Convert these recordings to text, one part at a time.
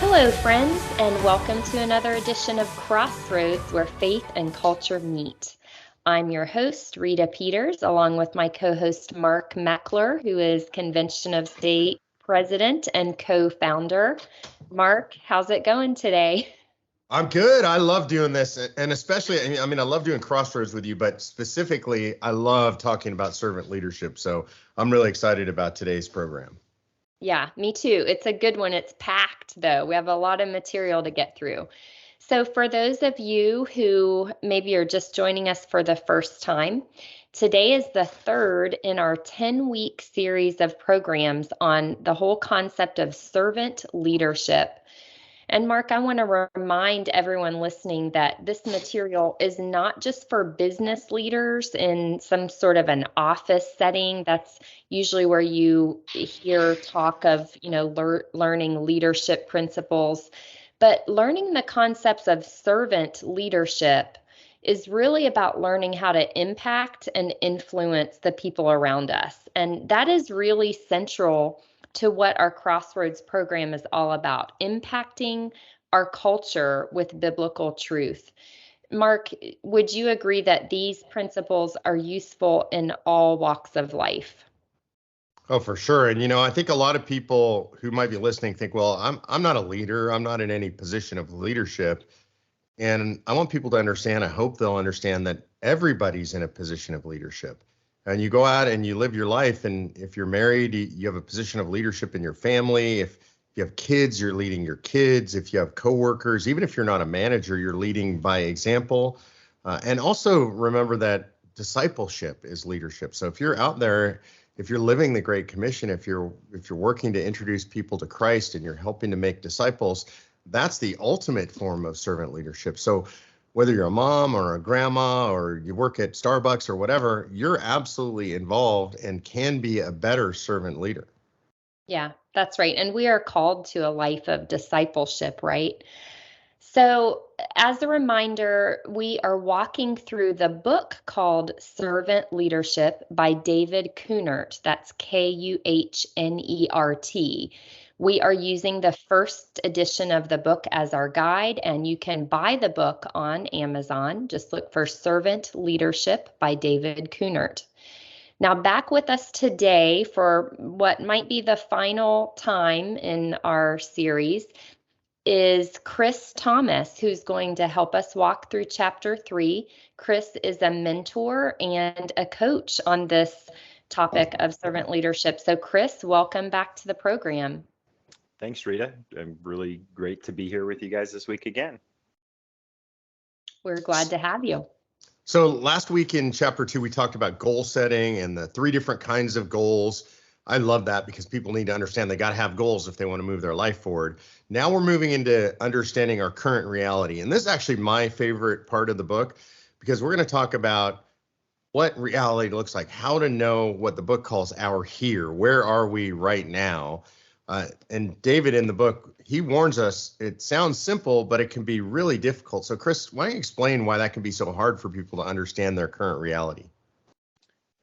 Hello, friends, and welcome to another edition of Crossroads, where faith and culture meet. I'm your host, Rita Peters, along with my co-host, Mark Meckler, who is Convention of State President and co-founder. Mark, how's it going today? I'm good. I love doing this. And especially, I love doing Crossroads with you, but specifically, I love talking about servant leadership. So I'm really excited about today's program. Yeah, me too. It's a good one. It's packed, though. We have a lot of material to get through. So, for those of you who maybe are just joining us for the first time, today is the third in our 10-week series of programs on the whole concept of servant leadership. And Mark, I want to remind everyone listening that this material is not just for business leaders in some sort of an office setting. That's usually where you hear talk of, learning leadership principles. But learning the concepts of servant leadership is really about learning how to impact and influence the people around us. And that is really central to what our Crossroads program is all about, impacting our culture with biblical truth. Mark, would you agree that these principles are useful in all walks of life? Oh, for sure. And I think a lot of people who might be listening think, well, I'm not a leader. I'm not in any position of leadership. And I want people to understand, I hope they'll understand that everybody's in a position of leadership. And you go out and you live your life. And if you're married, you have a position of leadership in your family. If you have kids, you're leading your kids. If you have coworkers, even if you're not a manager, you're leading by example. And also remember that discipleship is leadership. So if you're out there, if you're living the Great Commission, if you're working to introduce people to Christ and you're helping to make disciples, that's the ultimate form of servant leadership. So whether you're a mom or a grandma or you work at Starbucks or whatever, you're absolutely involved and can be a better servant leader. Yeah, that's right. And we are called to a life of discipleship, right? So, as a reminder, we are walking through the book called Servant Leadership by David Kunert. That's Kuhnert. We are using the first edition of the book as our guide, and you can buy the book on Amazon. Just look for Servant Leadership by David Kunert. Now, back with us today for what might be the final time in our series is Chris Thomas, who's going to help us walk through chapter 3. Chris is a mentor and a coach on this topic of servant leadership. So, Chris, welcome back to the program. Thanks, Rita. I'm really great to be here with you guys this week again. We're glad to have you. So last week in chapter 2, we talked about goal setting and the 3 different kinds of goals. I love that because people need to understand they got to have goals if they want to move their life forward. Now we're moving into understanding our current reality. And this is actually my favorite part of the book because we're going to talk about what reality looks like, how to know what the book calls our here. Where are we right now? And David in the book, he warns us, it sounds simple, but it can be really difficult. So Chris, why don't you explain why that can be so hard for people to understand their current reality?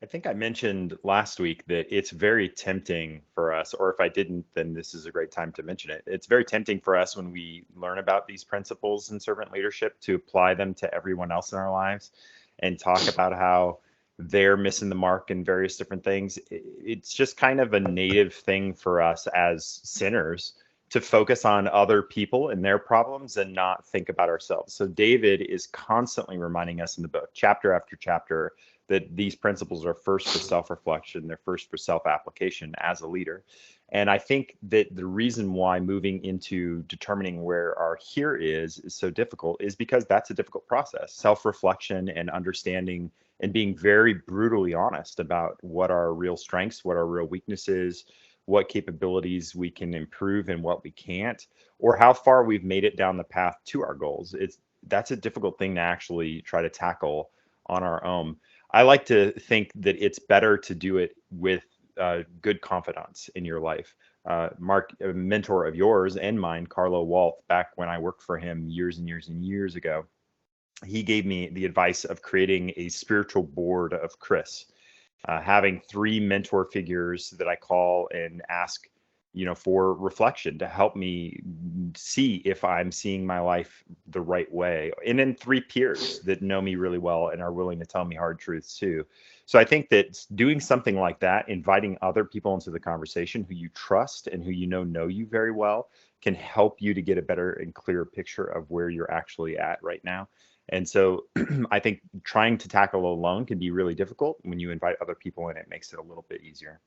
I think I mentioned last week that it's very tempting for us, or if I didn't, then this is a great time to mention it. It's very tempting for us when we learn about these principles in servant leadership to apply them to everyone else in our lives and talk about how they're missing the mark in various different things. It's just kind of a native thing for us as sinners to focus on other people and their problems and not think about ourselves. So David is constantly reminding us in the book, chapter after chapter, that these principles are first for self-reflection, they're first for self-application as a leader. And I think that the reason why moving into determining where our here is so difficult is because that's a difficult process. Self-reflection and understanding and being very brutally honest about what our real strengths, what our real weaknesses, what capabilities we can improve and what we can't, or how far we've made it down the path to our goals. That's a difficult thing to actually try to tackle on our own. I like to think that it's better to do it with good confidants in your life. Mark, a mentor of yours and mine, Carlo Walt, back when I worked for him years and years and years ago, he gave me the advice of creating a spiritual board of Chris, having 3 mentor figures that I call and ask, for reflection to help me see if I'm seeing my life the right way. And then 3 peers that know me really well and are willing to tell me hard truths too. So I think that doing something like that, inviting other people into the conversation who you trust and who you know you very well, can help you to get a better and clearer picture of where you're actually at right now. And so I think trying to tackle alone can be really difficult. When you invite other people in, it makes it a little bit easier.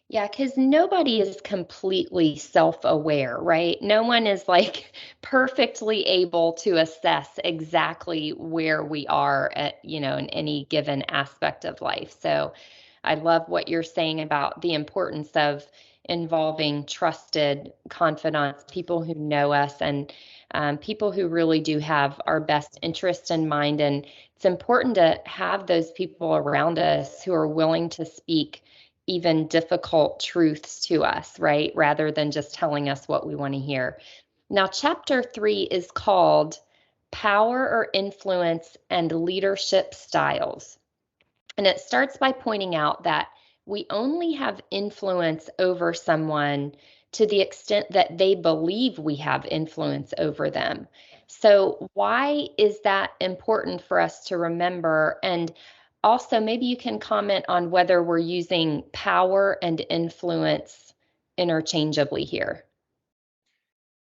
Yeah, because nobody is completely self-aware, right? No one is like perfectly able to assess exactly where we are at, in any given aspect of life. So I love what you're saying about the importance of involving trusted confidants, people who know us, and people who really do have our best interest in mind. And it's important to have those people around us who are willing to speak even difficult truths to us, right? Rather than just telling us what we want to hear. Now, chapter 3 is called Power or Influence and Leadership Styles. And it starts by pointing out that we only have influence over someone to the extent that they believe we have influence over them. So, why is that important for us to remember? And also, maybe you can comment on whether we're using power and influence interchangeably here.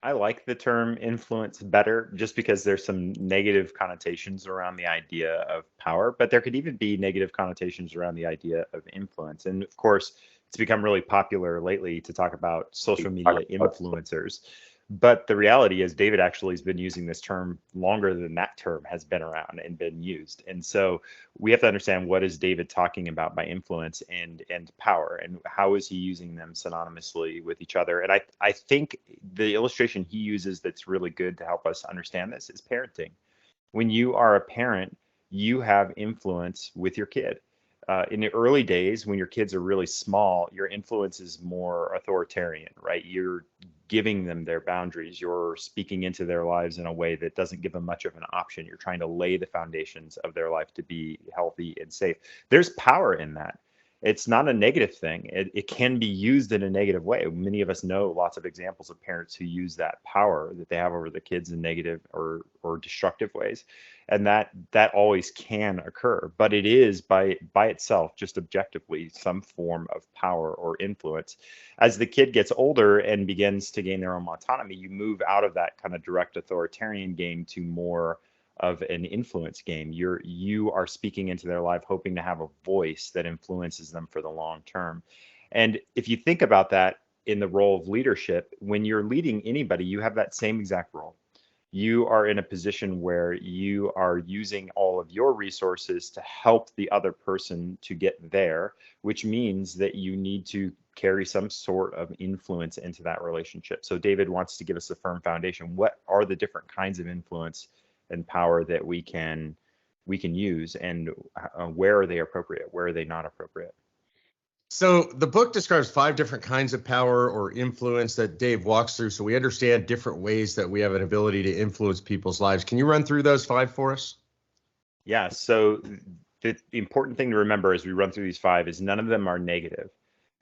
I like the term influence better just because there's some negative connotations around the idea of power, but there could even be negative connotations around the idea of influence. And of course, it's become really popular lately to talk about social media influencers. But the reality is, David actually has been using this term longer than that term has been around and been used. And so we have to understand, what is David talking about by influence and power, and how is he using them synonymously with each other? And I think the illustration he uses that's really good to help us understand this is parenting. When you are a parent, you have influence with your kid. In the early days, when your kids are really small, your influence is more authoritarian, right? You're giving them their boundaries. You're speaking into their lives in a way that doesn't give them much of an option. You're trying to lay the foundations of their life to be healthy and safe. There's power in that. It's not a negative thing. It can be used in a negative way. Many of us know lots of examples of parents who use that power that they have over the kids in negative or destructive ways, and that always can occur. But it is by itself, just objectively, some form of power or influence. As the kid gets older and begins to gain their own autonomy, you move out of that kind of direct authoritarian game to more of an influence game. You are speaking into their life, hoping to have a voice that influences them for the long term. And if you think about that in the role of leadership, when you're leading anybody, you have that same exact role. You are in a position where you are using all of your resources to help the other person to get there, which means that you need to carry some sort of influence into that relationship. So David wants to give us a firm foundation. What are the different kinds of influence and power that we can use, and where are they appropriate? Where are they not appropriate? So the book describes 5 different kinds of power or influence that Dave walks through, so we understand different ways that we have an ability to influence people's lives. Can you run through those 5 for us? Yeah, so the important thing to remember as we run through these 5 is none of them are negative.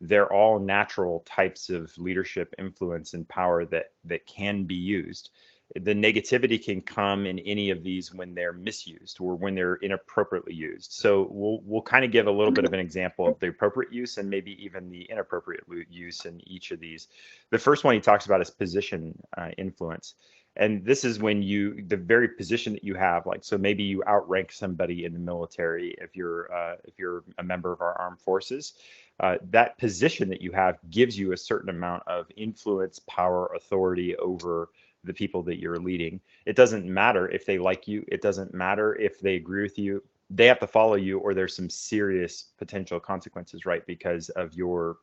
They're all natural types of leadership, influence, and power that can be used. The negativity can come in any of these when they're misused or when they're inappropriately used. So we'll kind of give a little bit of an example of the appropriate use and maybe even the inappropriate use in each of these. The first one he talks about is position influence. And this is when the very position that you have, like, so maybe you outrank somebody in the military if you're a member of our armed forces. That position that you have gives you a certain amount of influence, power, authority over the people that you're leading. It doesn't matter if they like you. It doesn't matter if they agree with you. They have to follow you, or there's some serious potential consequences, right? Because of your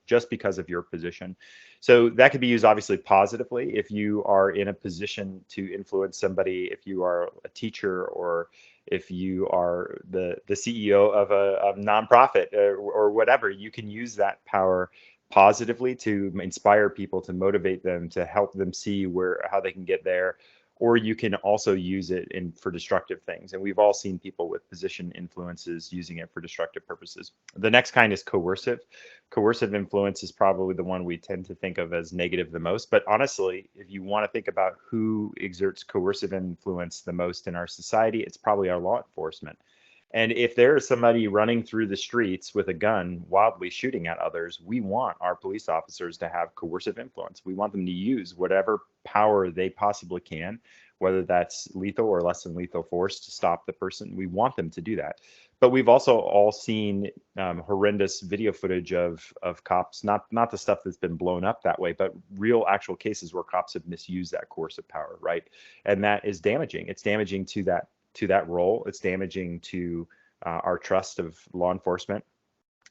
position. So that could be used obviously positively if you are in a position to influence somebody, if you are a teacher, or if you are the CEO of a nonprofit, or whatever. You can use that power positively to inspire people, to motivate them, to help them see how they can get there. or you can also use it for destructive things. And we've all seen people with position influences using it for destructive purposes. The next kind is coercive. Coercive influence is probably the one we tend to think of as negative the most. But honestly, if you want to think about who exerts coercive influence the most in our society, it's probably our law enforcement. And if there is somebody running through the streets with a gun wildly shooting at others, we want our police officers to have coercive influence. We want them to use whatever power they possibly can, whether that's lethal or less than lethal force to stop the person. We want them to do that. But we've also all seen horrendous video footage of cops, not the stuff that's been blown up that way, but real actual cases where cops have misused that coercive power, right? And that is damaging. It's damaging to that role. It's damaging to our trust of law enforcement.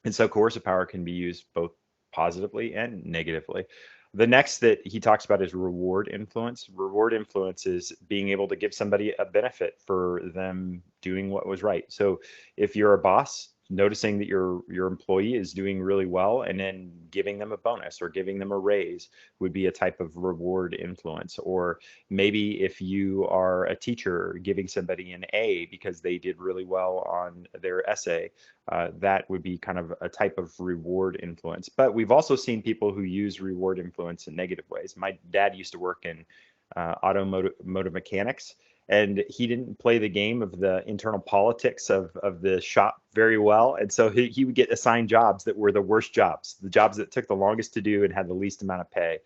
And so coercive power can be used both positively and negatively. The next that he talks about is reward influence. Reward influence is being able to give somebody a benefit for them doing what was right. So if you're a boss, noticing that your employee is doing really well and then giving them a bonus or giving them a raise would be a type of reward influence. Or maybe if you are a teacher, giving somebody an A because they did really well on their essay, that would be kind of a type of reward influence. But we've also seen people who use reward influence in negative ways. My dad used to work in automotive mechanics, and he didn't play the game of the internal politics of the shop very well. And so he would get assigned jobs that were the worst jobs, the jobs that took the longest to do and had the least amount of pay.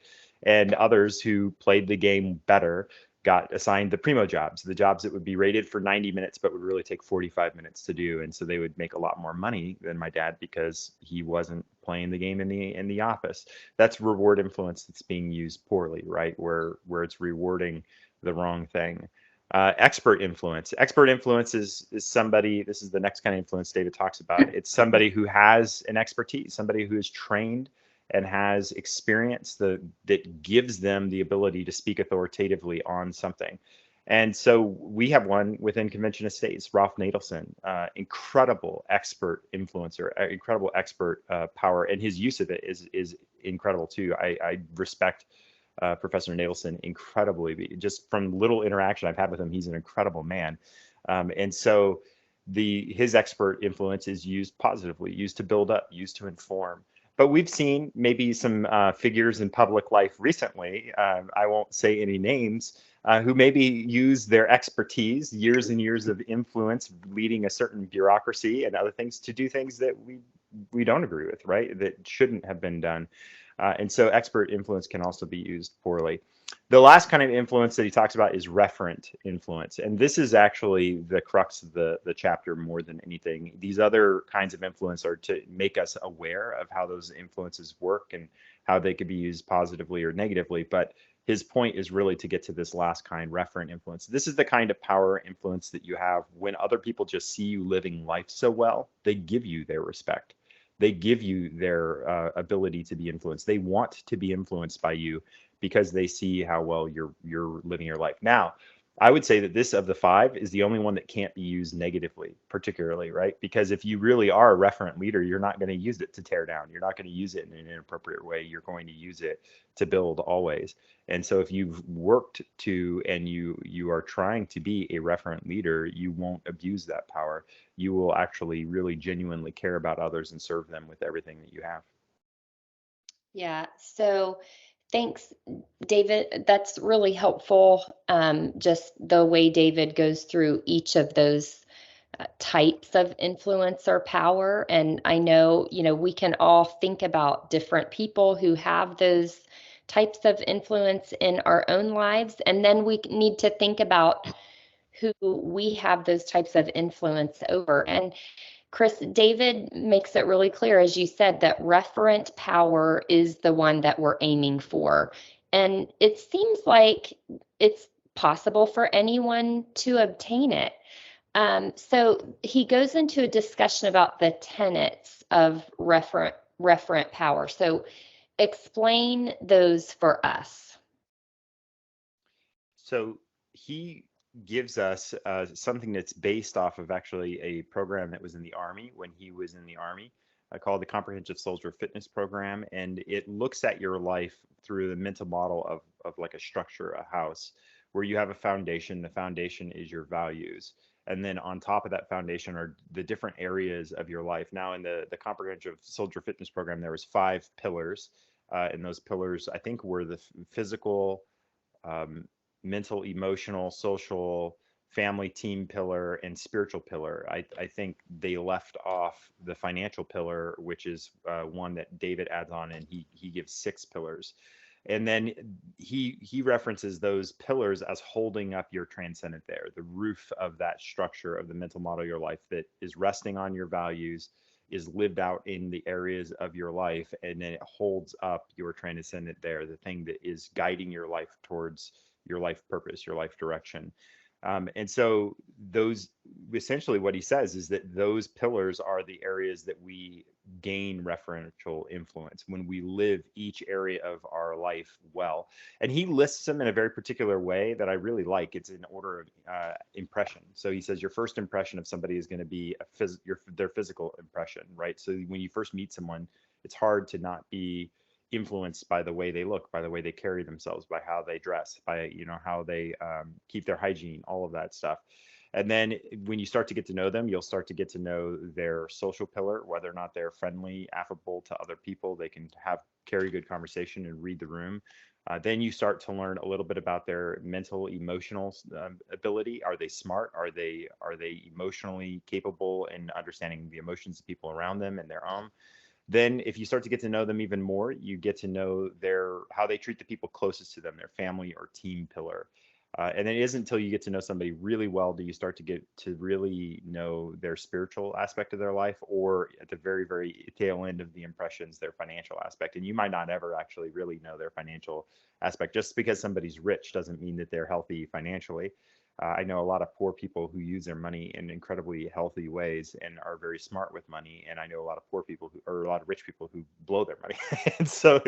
And others who played the game better got assigned the primo jobs, the jobs that would be rated for 90 minutes, but would really take 45 minutes to do. And so they would make a lot more money than my dad because he wasn't playing the game in the office. That's reward influence that's being used poorly, right? Where it's rewarding the wrong thing. Expert influence. Expert influence is somebody, this is the next kind of influence David talks about. It's somebody who has an expertise, somebody who is trained and has experience that gives them the ability to speak authoritatively on something. And so we have one within Convention of States, Ralph Nadelson, incredible expert influencer, incredible expert power, and his use of it is incredible too. I respect Professor Nadelson incredibly. Just from little interaction I've had with him, he's an incredible man. And so his expert influence is used positively, used to build up, used to inform. But we've seen maybe some figures in public life recently, I won't say any names, who maybe use their expertise, years and years of influence, leading a certain bureaucracy and other things to do things that we don't agree with, right? That shouldn't have been done. And so expert influence can also be used poorly. The last kind of influence that he talks about is referent influence. And this is actually the crux of the chapter more than anything. These other kinds of influence are to make us aware of how those influences work and how they could be used positively or negatively. But his point is really to get to this last kind, referent influence. This is the kind of power influence that you have when other people just see you living life so well, they give you their respect. They give you their ability to be influenced. They want to be influenced by you because they see how well you're living your life. Now, I would say that this of the five is the only one that can't be used negatively, particularly, right? Because if you really are a referent leader, you're not going to use it to tear down. You're not going to use it in an inappropriate way. You're going to use it to build always. And so if you've worked to and you are trying to be a referent leader, you won't abuse that power. You will actually really genuinely care about others and serve them with everything that you have. Yeah. So thanks, David. That's really helpful. Just the way David goes through each of those types of influence or power. And I know, we can all think about different people who have those types of influence in our own lives. And then we need to think about who we have those types of influence over. And Chris, David makes it really clear, as you said, that referent power is the one that we're aiming for. And it seems like it's possible for anyone to obtain it. So he goes into a discussion about the tenets of referent power. So explain those for us. So he gives us something that's based off of actually a program that was in the Army when he was in the Army, called the Comprehensive Soldier Fitness Program. And it looks at your life through the mental model of like a structure, a house, where you have a foundation. The foundation is your values. And then on top of that foundation are the different areas of your life. Now, in the comprehensive soldier fitness program, there was 5 pillars. And those pillars, I think, were the physical, um, mental, emotional, social, family, team pillar, and spiritual pillar. I think they left off the financial pillar, which is one that David adds on, and he gives 6 pillars. And then he references those pillars as holding up your transcendent there, the roof of that structure of the mental model of your life that is resting on your values, is lived out in the areas of your life, and then it holds up your transcendent there, the thing that is guiding your life towards your life purpose, your life direction. And so those, essentially what he says is that those pillars are the areas that we gain referential influence when we live each area of our life well. And he lists them in a very particular way that I really like. It's in order of impression. So he says your first impression of somebody is going to be their physical impression, right? So when you first meet someone, it's hard to not be influenced by the way they look, by the way they carry themselves, by how they dress, by how they keep their hygiene, all of that stuff. And then when you start to get to know them, you'll start to get to know their social pillar, whether or not they're friendly, affable to other people, they can carry good conversation and read the room. Then you start to learn a little bit about their mental, emotional ability. Are they smart? Are they emotionally capable in understanding the emotions of people around them and their own? Then if you start to get to know them even more, you get to know how they treat the people closest to them, their family or team pillar. And it isn't until you get to know somebody really well do you start to get to really know their spiritual aspect of their life, or at the very, very tail end of the impressions, their financial aspect. And you might not ever actually really know their financial aspect. Just because somebody's rich doesn't mean that they're healthy financially. I know a lot of poor people who use their money in incredibly healthy ways and are very smart with money. And I know a lot of poor people or a lot of rich people who blow their money. And so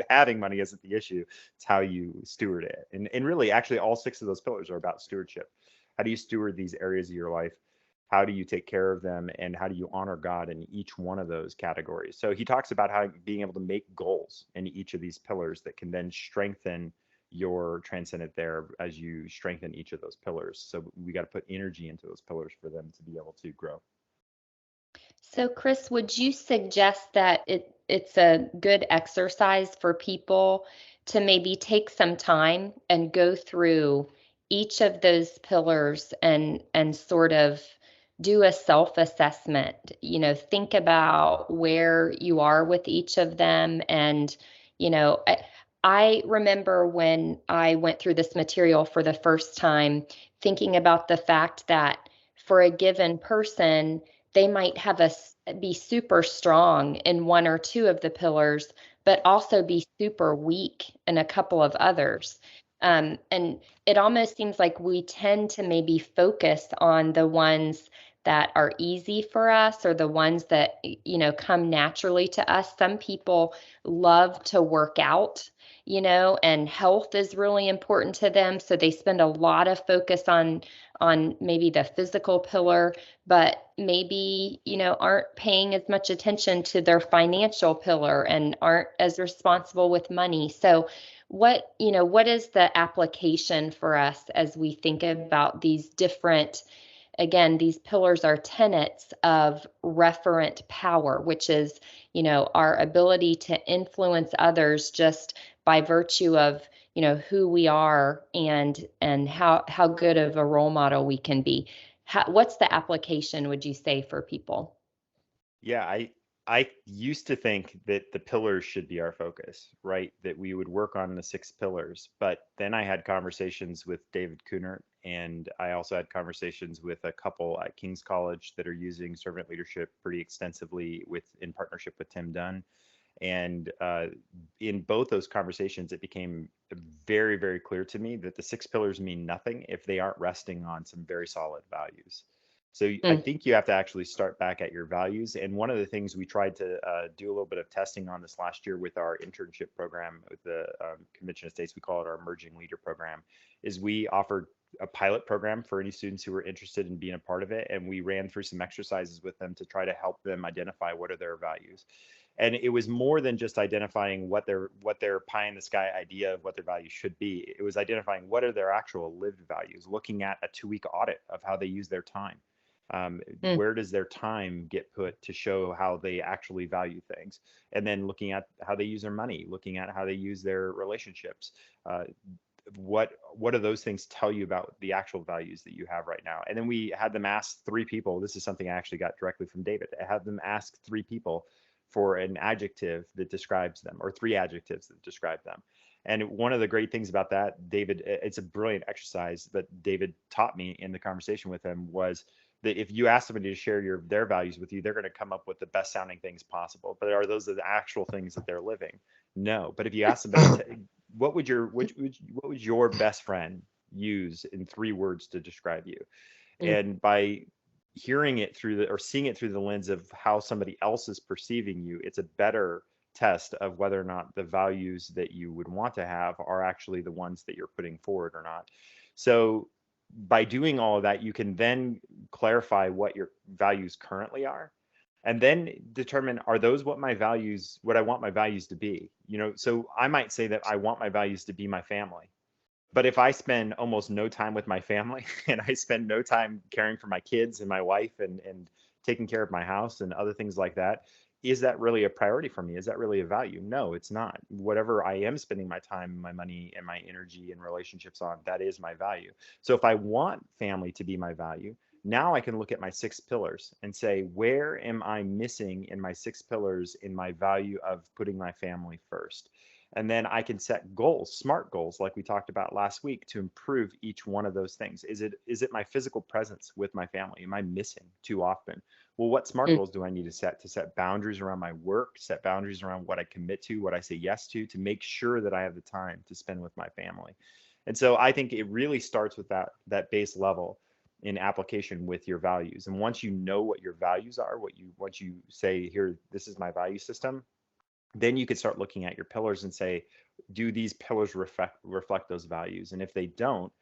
having money isn't the issue. It's how you steward it. And really, actually, all 6 of those pillars are about stewardship. How do you steward these areas of your life? How do you take care of them? And how do you honor God in each one of those categories? So he talks about how being able to make goals in each of these pillars that can then strengthen your transcendent there as you strengthen each of those pillars. So we got to put energy into those pillars for them to be able to grow. So, Chris, would you suggest that it's a good exercise for people to maybe take some time and go through each of those pillars and sort of do a self-assessment, think about where you are with each of them. And, I remember when I went through this material for the first time, thinking about the fact that for a given person, they might be super strong in one or two of the pillars, but also be super weak in a couple of others. And it almost seems like we tend to maybe focus on the ones that are easy for us, or the ones that, come naturally to us. Some people love to work out, and health is really important to them. So they spend a lot of focus on maybe the physical pillar, but maybe, aren't paying as much attention to their financial pillar and aren't as responsible with money. So what is the application for us as we think about these different, again, these pillars are tenets of referent power, which is, our ability to influence others just by virtue of, who we are and how good of a role model we can be. What's the application, would you say, for people? Yeah, I used to think that the pillars should be our focus, right? That we would work on the 6 pillars. But then I had conversations with David Kunert, and I also had conversations with a couple at King's College that are using servant leadership pretty extensively in partnership with Tim Dunn. And in both those conversations, it became very, very clear to me that the 6 pillars mean nothing if they aren't resting on some very solid values. So I think you have to actually start back at your values. And one of the things we tried to do a little bit of testing on this last year with our internship program with the Convention of States, we call it our Emerging Leader Program, is we offered a pilot program for any students who were interested in being a part of it. And we ran through some exercises with them to try to help them identify what are their values. And it was more than just identifying what their pie in the sky idea of what their values should be. It was identifying what are their actual lived values, looking at a 2-week audit of how they use their time. Mm. Where does their time get put to show how they actually value things? And then looking at how they use their money, looking at how they use their relationships. What do those things tell you about the actual values that you have right now? And then we had them ask 3 people. This is something I actually got directly from David. I had them ask 3 people for an adjective that describes them, or 3 adjectives that describe them. And one of the great things about that, David, it's a brilliant exercise that David taught me in the conversation with him, was that if you ask somebody to share their values with you, they're going to come up with the best sounding things possible. But are those the actual things that they're living? No. But if you ask somebody, what would your best friend use in 3 words to describe you? Mm. And by hearing it or seeing it through the lens of how somebody else is perceiving you, it's a better test of whether or not the values that you would want to have are actually the ones that you're putting forward or not. So by doing all of that, you can then clarify what your values currently are, and then determine, are those what I want my values to be? So I might say that I want my values to be my family. But if I spend almost no time with my family and I spend no time caring for my kids and my wife and taking care of my house and other things like that, is that really a priority for me? Is that really a value? No, it's not. Whatever I am spending my time, my money, and my energy and relationships on, that is my value. So if I want family to be my value, now I can look at my 6 pillars and say, where am I missing in my 6 pillars in my value of putting my family first? And then I can set goals, smart goals, like we talked about last week, to improve each one of those things. Is it my physical presence with my family? Am I missing too often? Well, what smart Mm. goals do I need to set boundaries around my work, set boundaries around what I commit to, what I say yes to make sure that I have the time to spend with my family. And so I think it really starts with that base level in application with your values. And once you know what your values are, once you say, here, this is my value system, then you could start looking at your pillars and say, do these pillars reflect those values? And if they don't,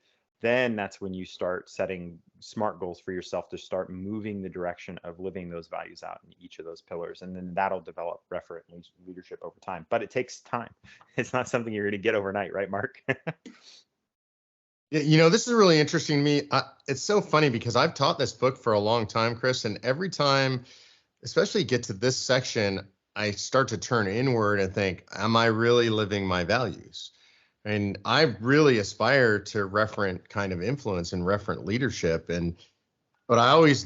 then that's when you start setting smart goals for yourself to start moving the direction of living those values out in each of those pillars. And then that'll develop referent leadership over time. But it takes time. It's not something you're going to get overnight, right, Mark? Yeah, this is really interesting to me. It's so funny because I've taught this book for a long time, Chris, and every time, especially get to this section, I start to turn inward and think, am I really living my values? And I really aspire to referent kind of influence and referent leadership. But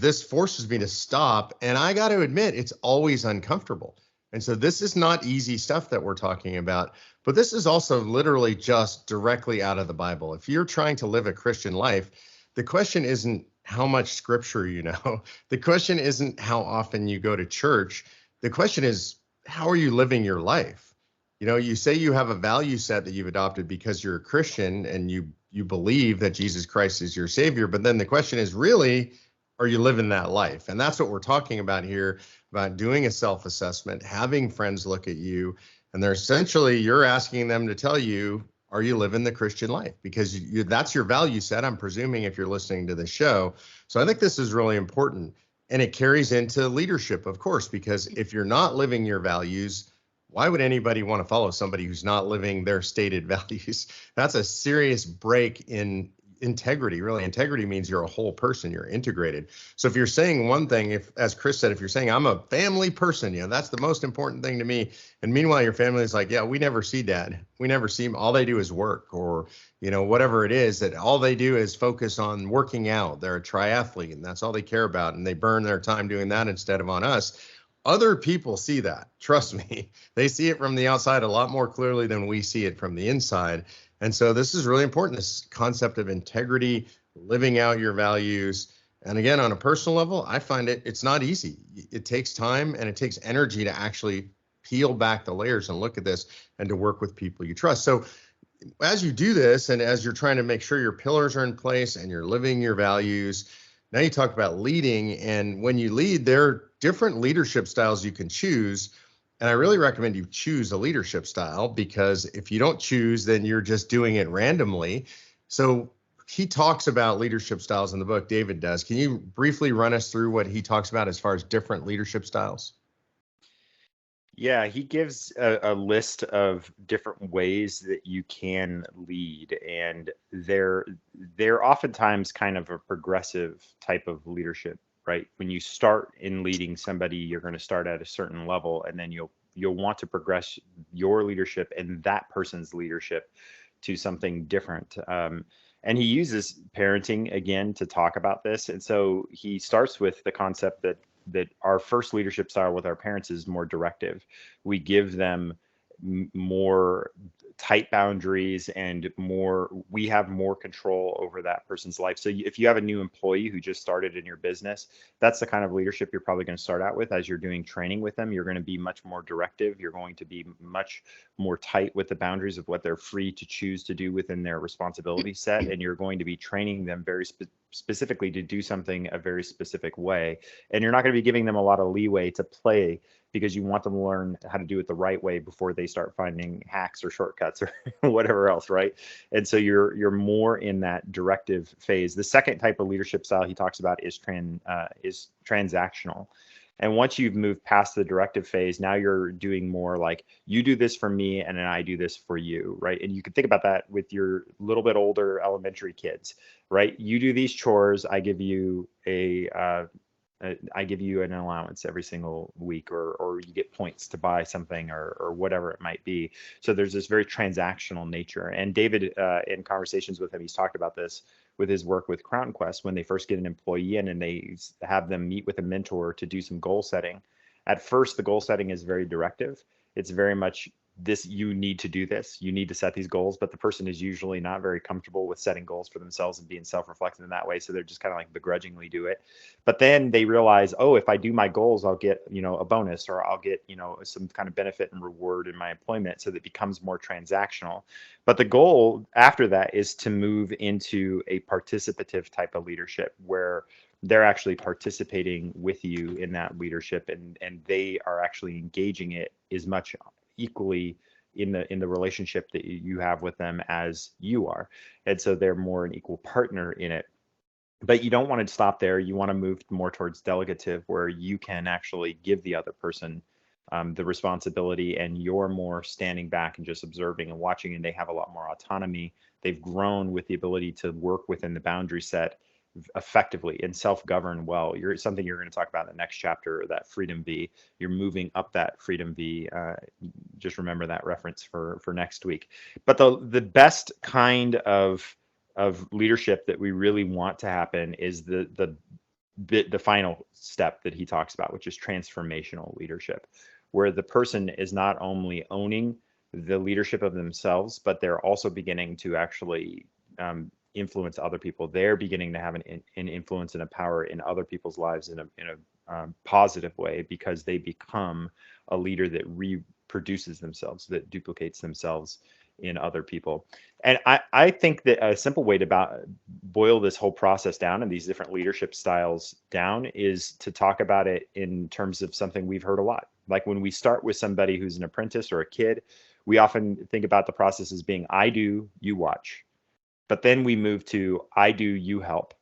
this forces me to stop. And I got to admit, it's always uncomfortable. And so this is not easy stuff that we're talking about, but this is also literally just directly out of the Bible. If you're trying to live a Christian life, the question isn't how much scripture you know. The question isn't how often you go to church. The question is, how are you living your life? You say you have a value set that you've adopted because you're a Christian and you believe that Jesus Christ is your savior. But then the question is, really, are you living that life? And that's what we're talking about here, about doing a self-assessment, having friends look at you, and you're asking them to tell you, are you living the Christian life? Because that's your value set, I'm presuming, if you're listening to the show. So I think this is really important. And it carries into leadership, of course, because if you're not living your values, why would anybody want to follow somebody who's not living their stated values? That's a serious break in integrity. Really, integrity means you're a whole person, you're integrated. So if you're saying one thing, as Chris said, if you're saying I'm a family person, that's the most important thing to me. And meanwhile, your family is like, yeah, we never see dad. We never see him. All they do is work, or, whatever it is, that all they do is focus on working out. They're a triathlete and that's all they care about. And they burn their time doing that instead of on us. Other people see that. Trust me, they see it from the outside a lot more clearly than we see it from the inside. And so this is really important, this concept of integrity, living out your values. And again, on a personal level, I find it's not easy. It takes time and it takes energy to actually peel back the layers and look at this and to work with people you trust. So as you do this, and as you're trying to make sure your pillars are in place and you're living your values, now you talk about leading. And when you lead, there are different leadership styles you can choose. And I really recommend you choose a leadership style, because if you don't choose, then you're just doing it randomly. So he talks about leadership styles in the book, David does. Can you briefly run us through what he talks about as far as different leadership styles? Yeah, he gives a list of different ways that you can lead, and they're oftentimes kind of a progressive type of leadership, right? When you start in leading somebody, you're going to start at a certain level, and then you'll want to progress your leadership and that person's leadership to something different. And he uses parenting again to talk about this, and so he starts with the concept that our first leadership style with our parents is more directive. We give them more tight boundaries and we have more control over that person's life. So if you have a new employee who just started in your business, that's the kind of leadership you're probably going to start out with. As you're doing training with them, you're going to be much more directive. You're going to be much more tight with the boundaries of what they're free to choose to do within their responsibility set, and you're going to be training them very specifically to do something a very specific way, and you're not going to be giving them a lot of leeway to play, because you want them to learn how to do it the right way before they start finding hacks or shortcuts or whatever else, right? And so you're more in that directive phase. The second type of leadership style he talks about is transactional. And once you've moved past the directive phase, now you're doing more like, you do this for me and then I do this for you, right? And you can think about that with your little bit older elementary kids, right? You do these chores, I give you an allowance every single week, or you get points to buy something, or whatever it might be. So there's this very transactional nature. And David, in conversations with him, he's talked about this with his work with Crown Quest, when they first get an employee in and they have them meet with a mentor to do some goal setting. At first, the goal setting is very directive. It's very much this, you need to do this, you need to set these goals, but the person is usually not very comfortable with setting goals for themselves and being self-reflective in that way, so they're just kind of like begrudgingly do it. But then they realize, oh, if I do my goals, I'll get, a bonus, or I'll get, some kind of benefit and reward in my employment, so that it becomes more transactional. But the goal after that is to move into a participative type of leadership, where they're actually participating with you in that leadership, and they are actually engaging it as much equally in the relationship that you have with them as you are. And so they're more an equal partner in it. But you don't want to stop there. You want to move more towards delegative, where you can actually give the other person the responsibility, and you're more standing back and just observing and watching, and they have a lot more autonomy. They've grown with the ability to work within the boundary set effectively and self-govern well. Something you're going to talk about in the next chapter, that freedom V. You're moving up that freedom V. Just remember that reference for next week. But the best kind of leadership that we really want to happen is the final step that he talks about, which is transformational leadership, where the person is not only owning the leadership of themselves, but they're also beginning to actually influence other people. They're beginning to have an influence and a power in other people's lives in a positive way, because they become a leader that reproduces themselves, that duplicates themselves in other people. And I think that a simple way to boil this whole process down and these different leadership styles down is to talk about it in terms of something we've heard a lot. Like when we start with somebody who's an apprentice or a kid, we often think about the process as being, I do, you watch. But then we move to, I do, you help.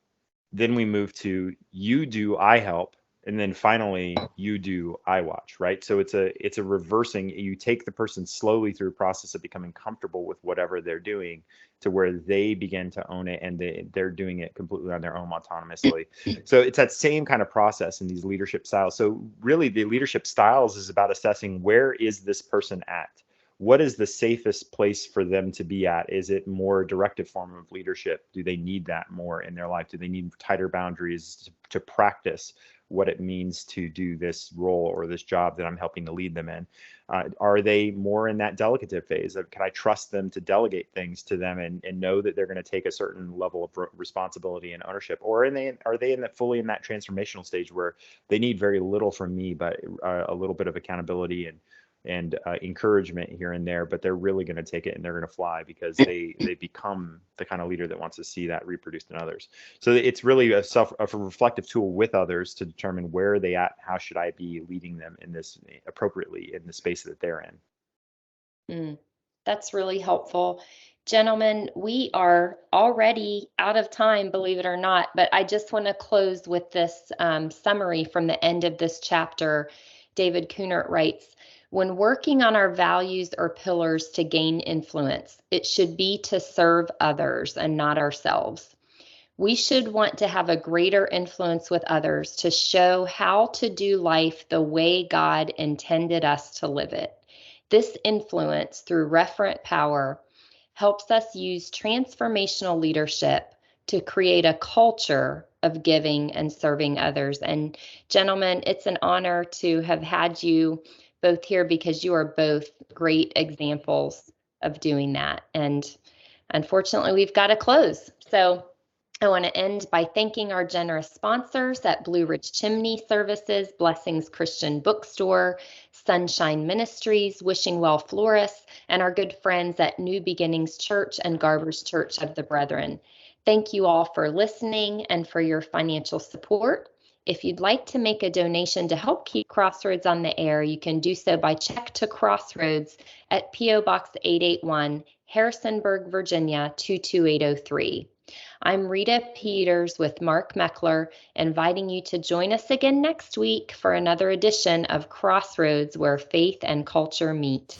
Then we move to, you do, I help. And then finally, you do, I watch, right? So it's a reversing. You take the person slowly through a process of becoming comfortable with whatever they're doing, to where they begin to own it, and they're doing it completely on their own autonomously. So it's that same kind of process in these leadership styles. So really, the leadership styles is about assessing, where is this person at? What is the safest place for them to be at? Is it more a directive form of leadership? Do they need that more in their life? Do they need tighter boundaries to practice what it means to do this role or this job that I'm helping to lead them in? Are they more in that delegative phase of, can I trust them to delegate things to them and know that they're going to take a certain level of responsibility and ownership? Or are they fully in that transformational stage, where they need very little from me, but a little bit of accountability and encouragement here and there, but they're really going to take it and they're going to fly, because they become the kind of leader that wants to see that reproduced in others. So it's really a reflective tool with others to determine, where are they at, how should I be leading them in this appropriately in the space that they're in. That's really helpful. Gentlemen, we are already out of time, believe it or not, but I just want to close with this summary from the end of this chapter. David Kunert writes, When working on our values or pillars to gain influence, it should be to serve others and not ourselves. We should want to have a greater influence with others to show how to do life the way God intended us to live it. This influence through referent power helps us use transformational leadership to create a culture of giving and serving others. And gentlemen, it's an honor to have had you both here because you are both great examples of doing that. And unfortunately, we've got to close. So I want to end by thanking our generous sponsors at Blue Ridge Chimney Services, Blessings Christian Bookstore, Sunshine Ministries, Wishing Well Florists, and our good friends at New Beginnings Church and Garber's Church of the Brethren. Thank you all for listening and for your financial support. If you'd like to make a donation to help keep Crossroads on the air, you can do so by check to Crossroads at P.O. Box 881, Harrisonburg, Virginia 22803. I'm Rita Peters with Mark Meckler, inviting you to join us again next week for another edition of Crossroads, where faith and culture meet.